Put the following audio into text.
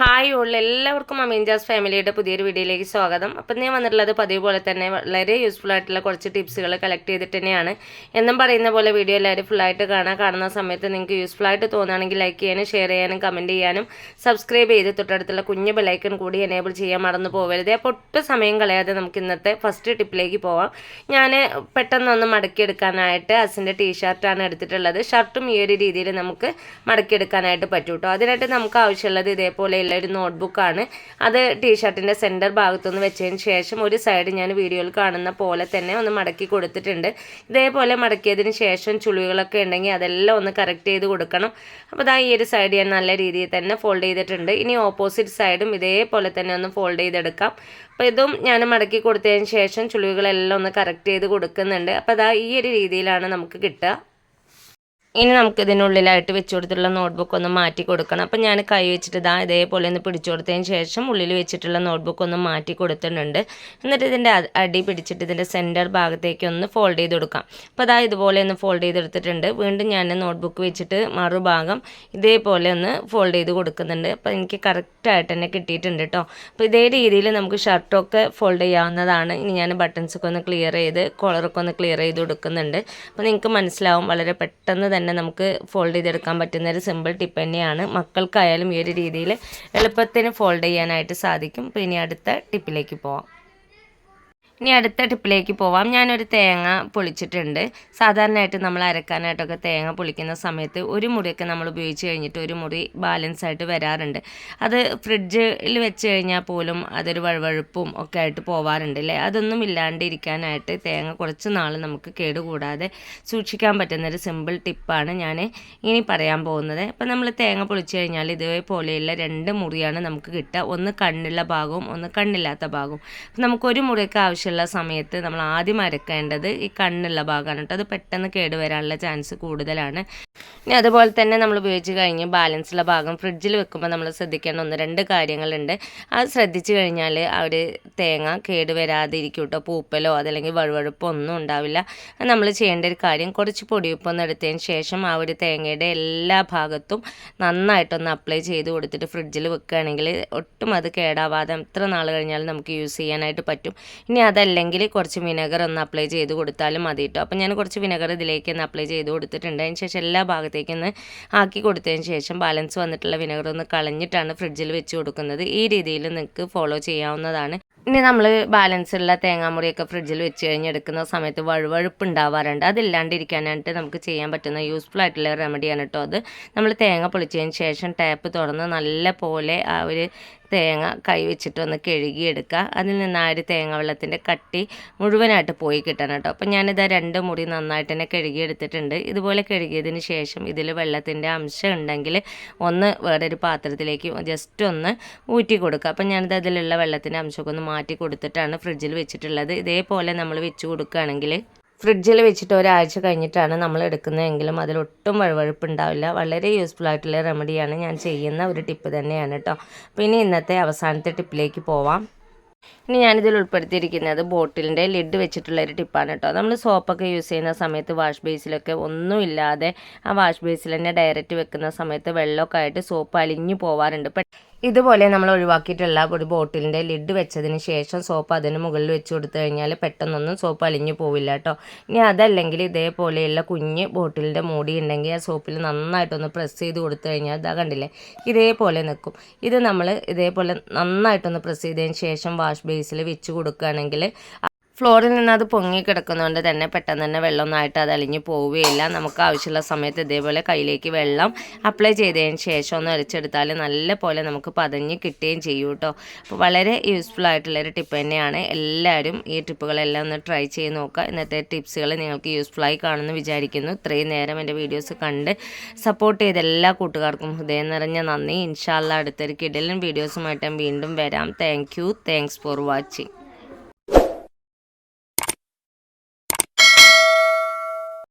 Hi ഉള്ള എല്ലാവർക്കും അമീൻജാസ് ഫാമിലിയുടെ പുതിയൊരു വീഡിയോയിലേക്ക് സ്വാഗതം. അപ്പം ഞാൻ വന്നിട്ടുള്ളത് പതിവ് പോലെ തന്നെ വളരെ യൂസ്ഫുൾ ആയിട്ടുള്ള കുറച്ച് ടിപ്സുകൾ കളക്ട് ചെയ്തിട്ട് തന്നെയാണ്. എന്നും പറയുന്ന പോലെ വീഡിയോ എല്ലാവരും ഫുള്ളായിട്ട് കാണുന്ന സമയത്ത് നിങ്ങൾക്ക് യൂസ്ഫുൾ ആയിട്ട് തോന്നുകയാണെങ്കിൽ ലൈക്ക് ചെയ്യാനും ഷെയർ ചെയ്യാനും കമൻറ്റ് ചെയ്യാനും സബ്സ്ക്രൈബ് ചെയ്ത് തൊട്ടടുത്തുള്ള കുഞ്ഞ് ബെല്ലൈക്കൺ കൂടി എനേബിൾ ചെയ്യാൻ മറന്നു പോകരുത്. അപ്പോൾ ഒട്ടും സമയം കളയാതെ നമുക്ക് ഇന്നത്തെ ഫസ്റ്റ് ടിപ്പിലേക്ക് പോവാം. ഞാൻ പെട്ടെന്നൊന്ന് മടക്കിയെടുക്കാനായിട്ട് അസിൻ്റെ ടീഷർട്ടാണ് എടുത്തിട്ടുള്ളത്. ഷർട്ടും ഈ ഒരു രീതിയിൽ നമുക്ക് മടക്കിയെടുക്കാനായിട്ട് പറ്റും കേട്ടോ. അതിനായിട്ട് നമുക്ക് ആവശ്യമുള്ളത് ഇതേപോലെ ഒരു നോട്ട്ബുക്കാണ്. അത് ടീഷർട്ടിൻ്റെ സെൻറ്റർ ഭാഗത്തുനിന്ന് വെച്ചതിന് ശേഷം ഒരു സൈഡ് ഞാൻ വീഡിയോയിൽ കാണുന്ന പോലെ തന്നെ ഒന്ന് മടക്കി കൊടുത്തിട്ടുണ്ട്. ഇതേപോലെ മടക്കിയതിന് ശേഷം ചുളിവുകളൊക്കെ ഉണ്ടെങ്കിൽ അതെല്ലാം ഒന്ന് കറക്റ്റ് ചെയ്ത് കൊടുക്കണം. അപ്പോൾ ഈ ഒരു സൈഡ് ഞാൻ നല്ല രീതിയിൽ തന്നെ ഫോൾഡ് ചെയ്തിട്ടുണ്ട്. ഇനി ഓപ്പോസിറ്റ് സൈഡും ഇതേപോലെ തന്നെ ഒന്ന് ഫോൾഡ് ചെയ്തെടുക്കാം. അപ്പോൾ ഇതും ഞാൻ മടക്കി കൊടുത്തതിന് ശേഷം ചുളിവുകളെല്ലാം ഒന്ന് കറക്റ്റ് ചെയ്ത് കൊടുക്കുന്നുണ്ട്. അപ്പോൾ ഈ ഒരു രീതിയിലാണ് നമുക്ക് കിട്ടുക. ഇനി നമുക്ക് ഇതിനുള്ളിലായിട്ട് വെച്ച് കൊടുത്തിട്ടുള്ള നോട്ട്ബുക്ക് ഒന്ന് മാറ്റി കൊടുക്കണം. അപ്പം ഞാൻ കൈ വെച്ചിട്ട് ഇതേപോലെ ഒന്ന് പിടിച്ചു കൊടുത്തതിന് ശേഷം ഉള്ളിൽ വെച്ചിട്ടുള്ള നോട്ട്ബുക്ക് ഒന്ന് മാറ്റി കൊടുത്തിട്ടുണ്ട്. എന്നിട്ട് ഇതിൻ്റെ അടി പിടിച്ചിട്ട് ഇതിൻ്റെ സെൻറ്റർ ഭാഗത്തേക്ക് ഒന്ന് ഫോൾഡ് ചെയ്ത് കൊടുക്കാം. അപ്പോൾ ഇതുപോലെ ഒന്ന് ഫോൾഡ് ചെയ്തെടുത്തിട്ടുണ്ട്. വീണ്ടും ഞാൻ നോട്ട്ബുക്ക് വെച്ചിട്ട് മറുഭാഗം ഇതേപോലെ ഒന്ന് ഫോൾഡ് ചെയ്ത് കൊടുക്കുന്നുണ്ട്. അപ്പോൾ എനിക്ക് കറക്റ്റായിട്ട് തന്നെ കിട്ടിയിട്ടുണ്ട് കേട്ടോ. അപ്പോൾ ഇതേ രീതിയിൽ നമുക്ക് ഷർട്ടൊക്കെ ഫോൾഡ് ചെയ്യാവുന്നതാണ്. ഇനി ഞാൻ ബട്ടൺസൊക്കെ ഒന്ന് ക്ലിയർ ചെയ്ത് കോളറൊക്കെ ഒന്ന് ക്ലിയർ ചെയ്ത് കൊടുക്കുന്നുണ്ട്. അപ്പോൾ നിങ്ങൾക്ക് മനസ്സിലാവും വളരെ പെട്ടെന്ന് തന്നെ നമുക്ക് ഫോൾഡ് ചെയ്തെടുക്കാൻ പറ്റുന്ന ഒരു സിമ്പിൾ ടിപ്പ് തന്നെയാണ്. മക്കൾക്കായാലും ഈ ഒരു രീതിയിൽ എളുപ്പത്തിന് ഫോൾഡ് ചെയ്യാനായിട്ട് സാധിക്കും. അപ്പോൾ ഇനി അടുത്ത ടിപ്പിലേക്ക് പോവാം. അടുത്ത ടിപ്പിലേക്ക് പോവാം. ഞാനൊരു തേങ്ങ പൊളിച്ചിട്ടുണ്ട്. സാധാരണയായിട്ട് നമ്മൾ അരക്കാനായിട്ടൊക്കെ തേങ്ങ പൊളിക്കുന്ന സമയത്ത് ഒരു മുറിയൊക്കെ നമ്മൾ ഉപയോഗിച്ച് കഴിഞ്ഞിട്ട് ഒരു മുറി ബാലൻസ് ആയിട്ട് വരാറുണ്ട്. അത് ഫ്രിഡ്ജിൽ വെച്ച് കഴിഞ്ഞാൽ പോലും അതൊരു വഴുവഴുപ്പും ഒക്കെ ആയിട്ട് പോവാറുണ്ട് അല്ലേ. അതൊന്നും ഇല്ലാണ്ടിരിക്കാനായിട്ട് തേങ്ങ കുറച്ച് നാൾ നമുക്ക് കേടുകൂടാതെ സൂക്ഷിക്കാൻ പറ്റുന്നൊരു സിമ്പിൾ ടിപ്പാണ് ഞാൻ ഇനി പറയാൻ പോകുന്നത്. അപ്പം നമ്മൾ തേങ്ങ പൊളിച്ച് കഴിഞ്ഞാൽ ഇതേപോലെയുള്ള 2 മുറിയാണ് നമുക്ക് കിട്ടുക. ഒന്ന് കണ്ണുള്ള ഭാഗവും ഒന്ന് കണ്ണില്ലാത്ത ഭാഗവും. അപ്പം നമുക്കൊരു മുറിയൊക്കെ ആവശ്യമുള്ള സമയത്ത് നമ്മൾ ആദ്യം അരക്കേണ്ടത് ഈ കണ്ണുള്ള ഭാഗമാണ് കേട്ടോ. അത് പെട്ടെന്ന് കേടുവരാനുള്ള ചാൻസ് കൂടുതലാണ്. ഇനി അതുപോലെ തന്നെ നമ്മൾ ഉപയോഗിച്ച് കഴിഞ്ഞ് ബാലൻസുള്ള ഭാഗം ഫ്രിഡ്ജിൽ വെക്കുമ്പോൾ നമ്മൾ ശ്രദ്ധിക്കേണ്ട 1-2 കാര്യങ്ങളുണ്ട്. അത് ശ്രദ്ധിച്ചു കഴിഞ്ഞാൽ ആ ഒരു തേങ്ങ കേടുവരാതിരിക്കും കേട്ടോ. പൂപ്പലോ അതല്ലെങ്കിൽ വഴുവഴുപ്പോ ഒന്നും ഉണ്ടാവില്ല. നമ്മൾ ചെയ്യേണ്ട ഒരു കാര്യം കുറച്ച് പൊടിയുപ്പൊന്ന് എടുത്തതിന് ശേഷം ആ ഒരു തേങ്ങയുടെ എല്ലാ ഭാഗത്തും നന്നായിട്ടൊന്ന് അപ്ലൈ ചെയ്ത് കൊടുത്തിട്ട് ഫ്രിഡ്ജിൽ വെക്കുകയാണെങ്കിൽ ഒട്ടും അത് കേടാവാതെ എത്ര നാൾ കഴിഞ്ഞാലും നമുക്ക് യൂസ് ചെയ്യാനായിട്ട് പറ്റും. ഇനി അതല്ലെങ്കിൽ കുറച്ച് വിനെഗർ ഒന്ന് അപ്ലൈ ചെയ്ത് കൊടുത്താലും മതി കേട്ടോ. അപ്പം ഞാൻ കുറച്ച് വിനെഗർ ഇതിലേക്ക് ഒന്ന് അപ്ലൈ ചെയ്ത് കൊടുത്തിട്ടുണ്ട്. അതിന് ശേഷം എല്ലാ ഭാഗത്തേക്കൊന്ന് ആക്കി കൊടുത്തതിന് ശേഷം ബാലൻസ് വന്നിട്ടുള്ള വിനെഗർ ഒന്ന് കളഞ്ഞിട്ടാണ് ഫ്രിഡ്ജിൽ വെച്ച് കൊടുക്കുന്നത്. ഈ രീതിയിൽ നിങ്ങൾക്ക് ഫോളോ ചെയ്യാവുന്നതാണ്. ഇനി നമ്മൾ ബാലൻസ് ഉള്ള തേങ്ങാമുറിയൊക്കെ ഫ്രിഡ്ജിൽ വെച്ച് കഴിഞ്ഞ് എടുക്കുന്ന സമയത്ത് വഴുവഴുപ്പ് ഉണ്ടാവാറുണ്ട്. അതില്ലാണ്ടിരിക്കാനായിട്ട് നമുക്ക് ചെയ്യാൻ പറ്റുന്ന യൂസ്ഫുൾ ആയിട്ടുള്ള റെമഡിയാണ് കേട്ടോ അത്. നമ്മൾ തേങ്ങ പൊളിച്ചതിന് ശേഷം ടാപ്പ് തുറന്ന് നല്ല പോലെ ആ ഒരു തേങ്ങ കൈ വെച്ചിട്ടൊന്ന് കഴുകിയെടുക്കുക. അതിൽ നിന്ന് ആ ഒരു തേങ്ങ വെള്ളത്തിൻ്റെ കട്ടി മുഴുവനായിട്ട് പോയി കിട്ടണം കേട്ടോ. അപ്പം ഞാനിത് 2 മുറി നന്നായിട്ട് തന്നെ കഴുകിയെടുത്തിട്ടുണ്ട്. ഇതുപോലെ കഴുകിയതിന് ശേഷം ഇതിൽ വെള്ളത്തിൻ്റെ അംശം ഉണ്ടെങ്കിൽ ഒന്ന് വേറൊരു പാത്രത്തിലേക്ക് ജസ്റ്റ് ഒന്ന് ഊറ്റി കൊടുക്കുക. അപ്പം ഞാനിത് അതിലുള്ള വെള്ളത്തിൻ്റെ അംശമൊക്കെ ഒന്ന് മാറ്റി കൊടുത്തിട്ടാണ് ഫ്രിഡ്ജിൽ വെച്ചിട്ടുള്ളത്. ഇതേപോലെ നമ്മൾ വെച്ച് കൊടുക്കുകയാണെങ്കിൽ ഫ്രിഡ്ജിൽ വെച്ചിട്ട് ഒരാഴ്ച കഴിഞ്ഞിട്ടാണ് നമ്മൾ എടുക്കുന്നതെങ്കിലും അതിലൊട്ടും വഴുവഴുപ്പ് ഉണ്ടാവില്ല. വളരെ യൂസ്ഫുൾ ആയിട്ടുള്ള റെമഡിയാണ്. ഞാൻ ചെയ്യുന്ന ഒരു ടിപ്പ് തന്നെയാണ് കേട്ടോ. അപ്പോൾ ഇനി ഇന്നത്തെ അവസാനത്തെ ടിപ്പിലേക്ക് പോവാം. ഇനി ഞാനിതിൽ ഉൾപ്പെടുത്തിയിരിക്കുന്നത് ബോട്ടിലിൻ്റെ ലിഡ് വെച്ചിട്ടുള്ള ഒരു ടിപ്പാണ് കേട്ടോ. നമ്മൾ സോപ്പൊക്കെ യൂസ് ചെയ്യുന്ന സമയത്ത് വാഷ് ബേസിലൊക്കെ ഒന്നുമില്ലാതെ ആ വാഷ് ബേസിൽ തന്നെ ഡയറക്റ്റ് വെക്കുന്ന സമയത്ത് വെള്ളമൊക്കെ ആയിട്ട് സോപ്പ് അലിഞ്ഞു പോവാറുണ്ട്. ഇതുപോലെ നമ്മൾ ഒഴിവാക്കിയിട്ടുള്ള ഒരു ബോട്ടിലിൻ്റെ ലിഡ് വെച്ചതിന് ശേഷം സോപ്പ് അതിന് മുകളിൽ വെച്ച് കൊടുത്തു കഴിഞ്ഞാൽ പെട്ടെന്നൊന്നും സോപ്പ് അലിഞ്ഞു പോവില്ല കേട്ടോ. ഇനി അതല്ലെങ്കിൽ ഇതേപോലെയുള്ള കുഞ്ഞ് ബോട്ടിലിൻ്റെ മൂടി ഉണ്ടെങ്കിൽ ആ സോപ്പിൽ നന്നായിട്ടൊന്ന് പ്രസ് ചെയ്ത് കൊടുത്തു കഴിഞ്ഞാൽ കണ്ടില്ലേ ഇതേപോലെ നിൽക്കും. ഇത് നമ്മൾ ഇതേപോലെ നന്നായിട്ടൊന്ന് പ്രസ് ചെയ്തതിന് ശേഷം വാഷ് ബേസിൽ വെച്ച് കൊടുക്കുകയാണെങ്കിൽ ഫ്ലോറിൽ നിന്ന് അത് പൊങ്ങി കിടക്കുന്നതുകൊണ്ട് തന്നെ പെട്ടെന്ന് തന്നെ വെള്ളമൊന്നായിട്ട് അത് അലിഞ്ഞു പോവുകയില്ല. നമുക്ക് ആവശ്യമുള്ള സമയത്ത് ഇതേപോലെ കയ്യിലേക്ക് വെള്ളം അപ്ലൈ ചെയ്തതിന് ശേഷം ഒന്ന് അരിച്ചെടുത്താൽ നല്ല പോലെ നമുക്ക് പതഞ്ഞ് കിട്ടുകയും ചെയ്യും കേട്ടോ. അപ്പോൾ വളരെ യൂസ്ഫുൾ ആയിട്ടുള്ളൊരു ടിപ്പ് തന്നെയാണ്. എല്ലാവരും ഈ ടിപ്പുകളെല്ലാം ഒന്ന് ട്രൈ ചെയ്ത് നോക്കുക. ഇന്നത്തെ ടിപ്സുകൾ നിങ്ങൾക്ക് യൂസ്ഫുള്ളായി കാണുമെന്ന് വിചാരിക്കുന്നു. ഇത്രയും നേരം എൻ്റെ വീഡിയോസ് കണ്ട് സപ്പോർട്ട് ചെയ്ത എല്ലാ കൂട്ടുകാർക്കും ഹൃദയം നിറഞ്ഞ നന്ദി. ഇൻഷാ അല്ലാഹ് അടുത്തൊരു കിടിലൻ വീഡിയോസുമായിട്ട് വീണ്ടും വരാം. Thanks for watching.